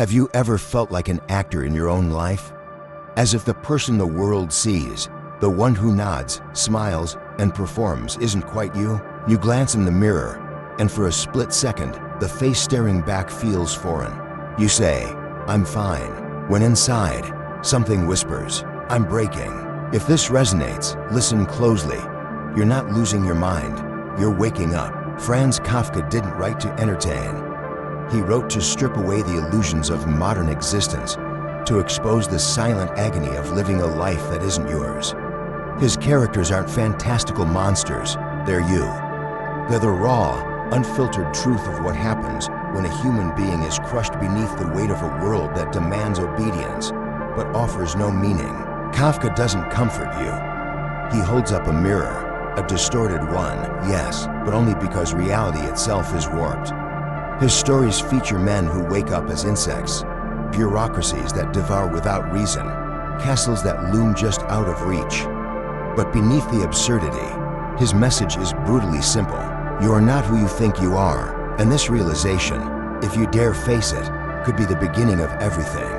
Have you ever felt like an actor in your own life? As if the person the world sees, the one who nods, smiles, and performs isn't quite you? You glance in the mirror, and for a split second, the face staring back feels foreign. You say, "I'm fine," when inside, something whispers, "I'm breaking." If this resonates, listen closely. You're not losing your mind, you're waking up. Franz Kafka didn't write to entertain. He wrote to strip away the illusions of modern existence, to expose the silent agony of living a life that isn't yours. His characters aren't fantastical monsters, they're you. They're the raw, unfiltered truth of what happens when a human being is crushed beneath the weight of a world that demands obedience, but offers no meaning. Kafka doesn't comfort you. He holds up a mirror, a distorted one, yes, but only because reality itself is warped. His stories feature men who wake up as insects, bureaucracies that devour without reason, castles that loom just out of reach. But beneath the absurdity, his message is brutally simple. You are not who you think you are, and this realization, if you dare face it, could be the beginning of everything.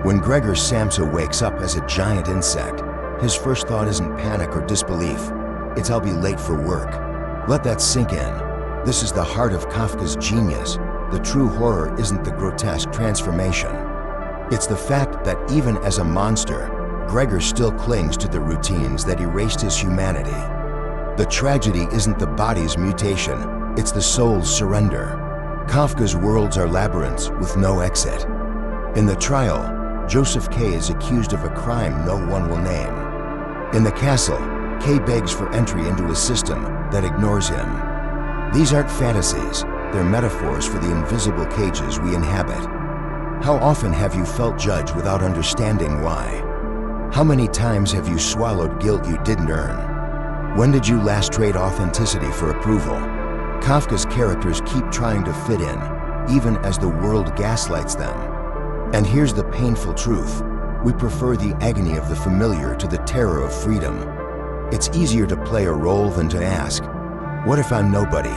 When Gregor Samsa wakes up as a giant insect, his first thought isn't panic or disbelief, it's "I'll be late for work." Let that sink in. This is the heart of Kafka's genius. The true horror isn't the grotesque transformation. It's the fact that even as a monster, Gregor still clings to the routines that erased his humanity. The tragedy isn't the body's mutation, it's the soul's surrender. Kafka's worlds are labyrinths with no exit. In the trial, Joseph K. is accused of a crime no one will name. In the castle, K begs for entry into a system that ignores him. These aren't fantasies, they're metaphors for the invisible cages we inhabit. How often have you felt judged without understanding why? How many times have you swallowed guilt you didn't earn? When did you last trade authenticity for approval? Kafka's characters keep trying to fit in, even as the world gaslights them. And here's the painful truth. We prefer the agony of the familiar to the terror of freedom. It's easier to play a role than to ask, "What if I'm nobody?"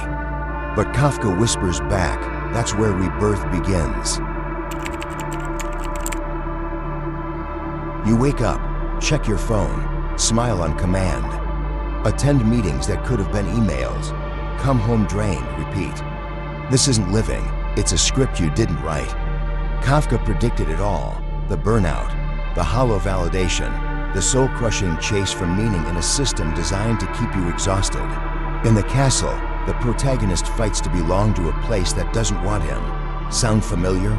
But Kafka whispers back, that's where rebirth begins. You wake up, check your phone, smile on command, attend meetings that could have been emails, come home drained, repeat. This isn't living, it's a script you didn't write. Kafka predicted it all, the burnout, the hollow validation, the soul-crushing chase for meaning in a system designed to keep you exhausted. In the castle, the protagonist fights to belong to a place that doesn't want him. Sound familiar?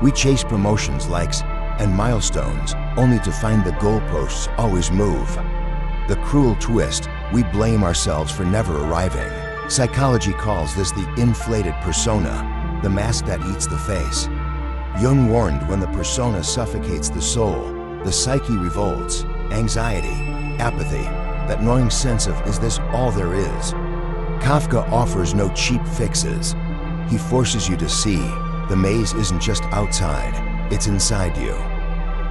We chase promotions, likes, and milestones, only to find the goalposts always move. The cruel twist, we blame ourselves for never arriving. Psychology calls this the inflated persona, the mask that eats the face. Jung warned when the persona suffocates the soul, the psyche revolts, anxiety, apathy, that gnawing sense of "is this all there is?" Kafka offers no cheap fixes. He forces you to see the maze isn't just outside, it's inside you.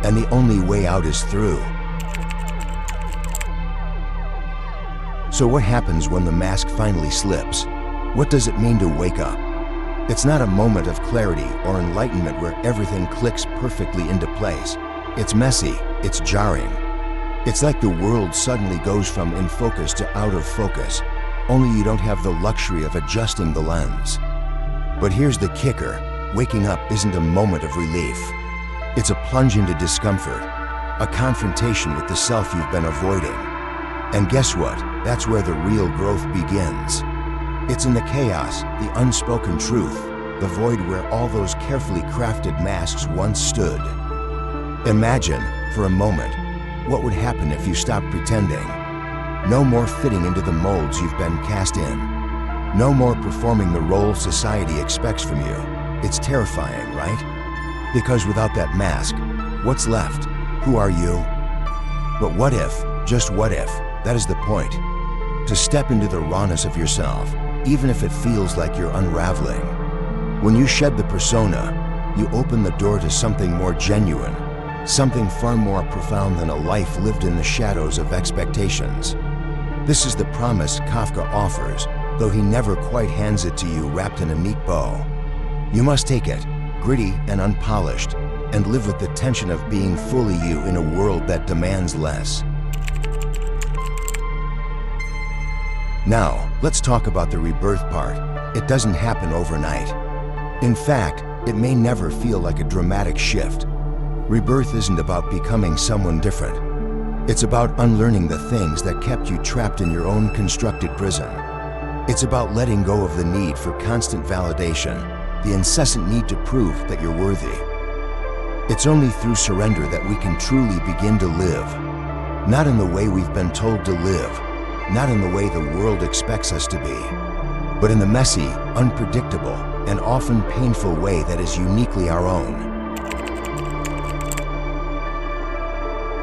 And the only way out is through. So what happens when the mask finally slips? What does it mean to wake up? It's not a moment of clarity or enlightenment where everything clicks perfectly into place. It's messy, it's jarring. It's like the world suddenly goes from in focus to out of focus, only you don't have the luxury of adjusting the lens. But here's the kicker, waking up isn't a moment of relief. It's a plunge into discomfort, a confrontation with the self you've been avoiding. And guess what? That's where the real growth begins. It's in the chaos, the unspoken truth, the void where all those carefully crafted masks once stood. Imagine, for a moment, what would happen if you stopped pretending. No more fitting into the molds you've been cast in. No more performing the role society expects from you. It's terrifying, right? Because without that mask, what's left? Who are you? But what if, just what if, that is the point? To step into the rawness of yourself, even if it feels like you're unraveling. When you shed the persona, you open the door to something more genuine, something far more profound than a life lived in the shadows of expectations. This is the promise Kafka offers, though he never quite hands it to you wrapped in a neat bow. You must take it, gritty and unpolished, and live with the tension of being fully you in a world that demands less. Now, let's talk about the rebirth part. It doesn't happen overnight. In fact, it may never feel like a dramatic shift. Rebirth isn't about becoming someone different. It's about unlearning the things that kept you trapped in your own constructed prison. It's about letting go of the need for constant validation, the incessant need to prove that you're worthy. It's only through surrender that we can truly begin to live. Not in the way we've been told to live, not in the way the world expects us to be, but in the messy, unpredictable, and often painful way that is uniquely our own.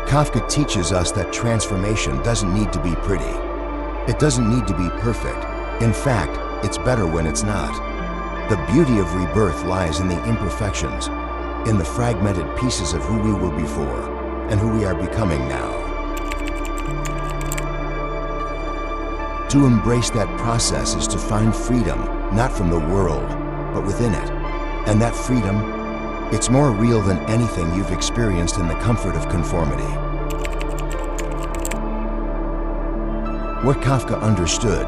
Kafka teaches us that transformation doesn't need to be pretty. It doesn't need to be perfect. In fact, it's better when it's not. The beauty of rebirth lies in the imperfections, in the fragmented pieces of who we were before and who we are becoming now. To embrace that process is to find freedom, not from the world, but within it. And that freedom, it's more real than anything you've experienced in the comfort of conformity. What Kafka understood,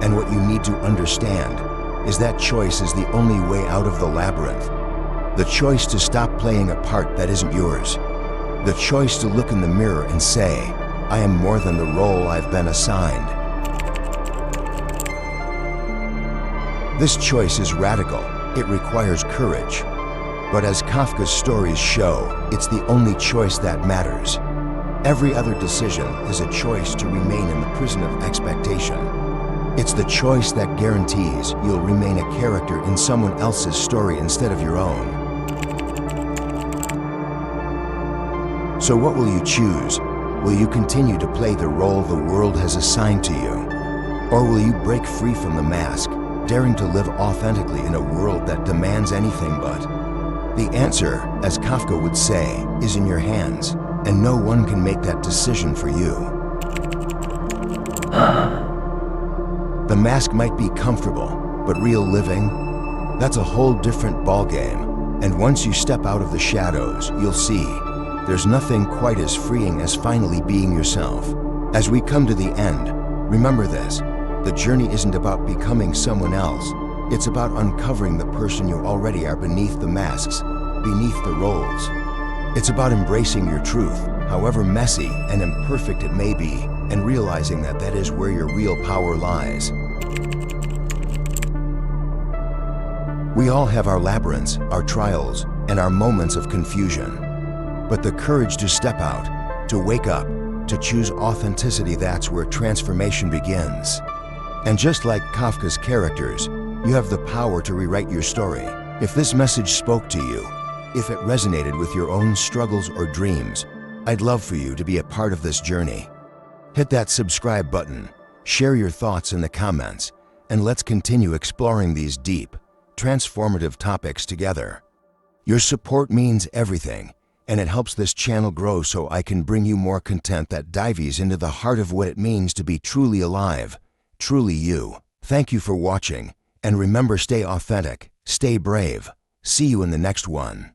and what you need to understand, is that choice is the only way out of the labyrinth. The choice to stop playing a part that isn't yours. The choice to look in the mirror and say, I am more than the role I've been assigned. This choice is radical. It requires courage. But as Kafka's stories show, it's the only choice that matters. Every other decision is a choice to remain in the prison of expectation. It's the choice that guarantees you'll remain a character in someone else's story instead of your own. So what will you choose? Will you continue to play the role the world has assigned to you? Or will you break free from the mask, daring to live authentically in a world that demands anything but? The answer, as Kafka would say, is in your hands, and no one can make that decision for you. The mask might be comfortable, but real living, that's a whole different ballgame. And once you step out of the shadows, you'll see there's nothing quite as freeing as finally being yourself. As we come to the end, remember this: the journey isn't about becoming someone else. It's about uncovering the person you already are beneath the masks, beneath the roles. It's about embracing your truth, however messy and imperfect it may be, and realizing that that is where your real power lies. We all have our labyrinths, our trials, and our moments of confusion. But the courage to step out, to wake up, to choose authenticity, that's where transformation begins. And just like Kafka's characters, you have the power to rewrite your story. If this message spoke to you, if it resonated with your own struggles or dreams, I'd love for you to be a part of this journey. Hit that subscribe button, share your thoughts in the comments, and let's continue exploring these deep, transformative topics together. Your support means everything, and it helps this channel grow so I can bring you more content that dives into the heart of what it means to be truly alive, truly you. Thank you for watching, and remember, stay authentic, stay brave. See you in the next one.